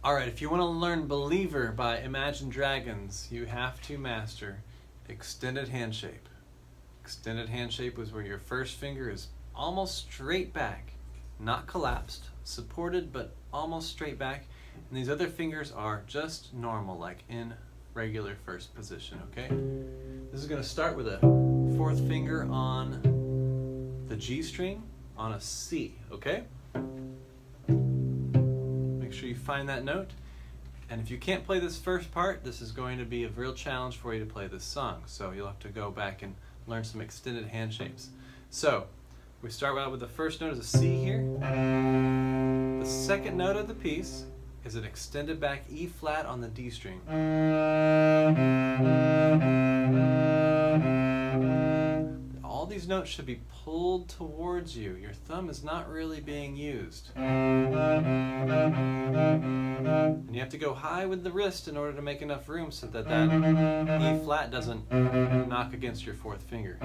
Alright, if you want to learn Believer by Imagine Dragons, you have to master extended hand shape. Extended hand shape is where your first finger is almost straight back, not collapsed, supported but almost straight back, and these other fingers are just normal, like in regular first position, okay? This is going to start with a fourth finger on the G string on a C, okay? Make sure you find that note. And if you can't play this first part, this is going to be a real challenge for you to play this song. So you'll have to go back and learn some extended hand shapes. So we start out with the first note as a C here. The second note of the piece is an extended back E flat on the D string. All these notes should be pulled towards you. Your thumb is not really being used. And you have to go high with the wrist in order to make enough room so that that E flat doesn't knock against your fourth finger.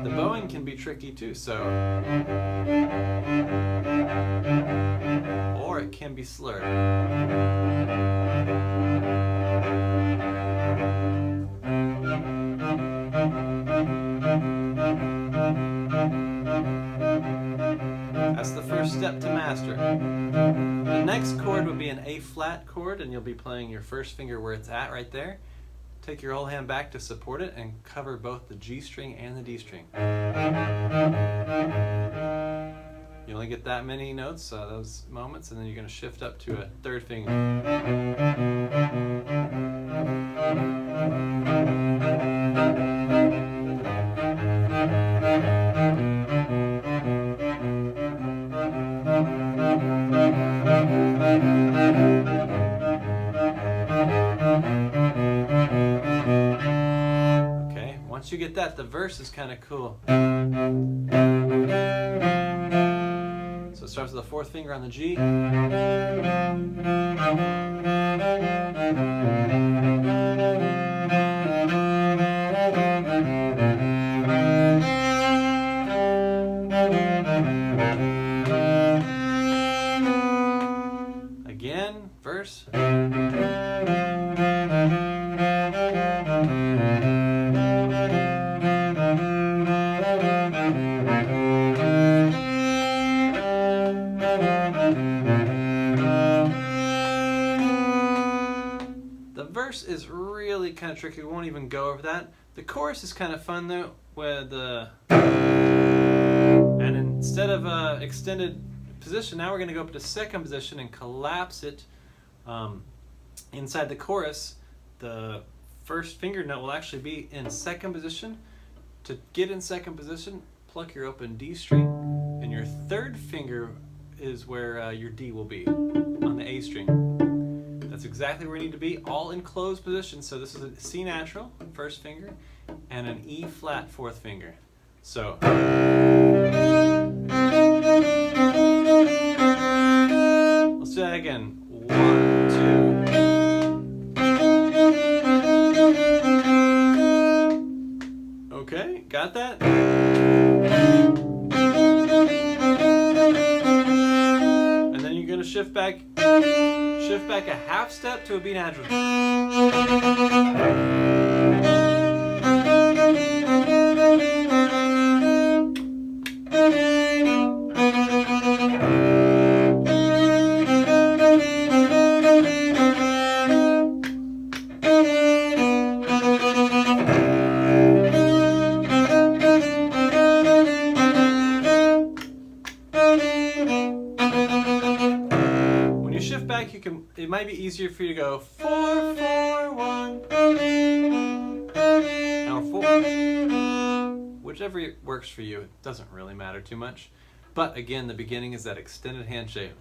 The bowing can be tricky too, so, or it can be slurred. That's the first step to master. The next chord would be an A flat chord, and you'll be playing your first finger where it's at right there. Take your whole hand back to support it and cover both the G string and the D string. You only get that many notes, those moments, and then you're going to shift up to a third finger. Once you get that, the verse is kind of cool. So it starts with the fourth finger on the G. Again, verse. The verse is really kind of tricky. We won't even go over that. The chorus is kind of fun though, where and instead of extended position, now we're going to go up to second position and collapse it inside the chorus. The first finger note will actually be in second position. To get in second position, pluck your open D string, and your third finger is where your D will be on the A string. That's exactly where you need to be, all in closed position. So this is a C natural, first finger, and an E flat, fourth finger. So let's do that again. 1, 2. Okay, got that? And then you're going to shift back a half step to a B natural. It might be easier for you to go 4, 4, 1, or 4. Whichever works for you. It doesn't really matter too much. But again, the beginning is that extended hand shape.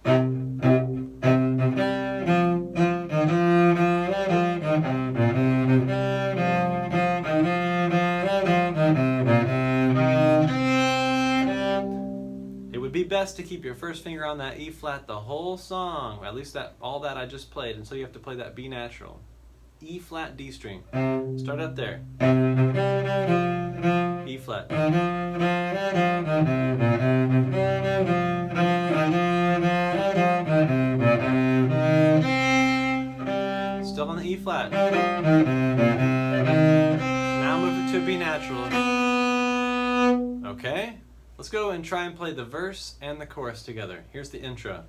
It would be best to keep your first finger on that E flat the whole song, or at least all that I just played, until you have to play that B natural. E flat, D string. Start up there. E flat. natural. Okay, let's go and try and play the verse and the chorus together. Here's the intro.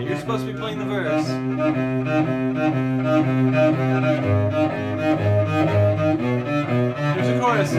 You're supposed to be playing the verse. Here's the chorus.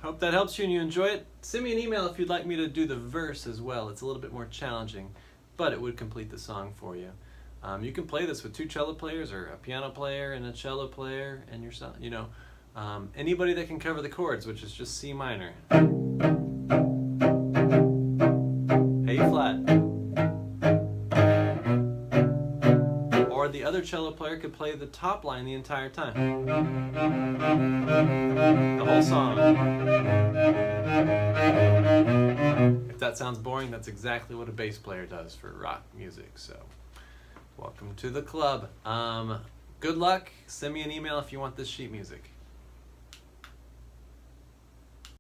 Hope that helps you and you enjoy it. Send me an email if you'd like me to do the verse as well. It's a little bit more challenging, but it would complete the song for you. You can play this with 2 cello players or a piano player and a cello player and yourself. You know, anybody that can cover the chords, which is just C minor, A flat, or the other cello player could play the top line the entire time. The whole song. If that sounds boring, that's exactly what a bass player does for rock music. So, welcome to the club. Good luck. Send me an email if you want this sheet music.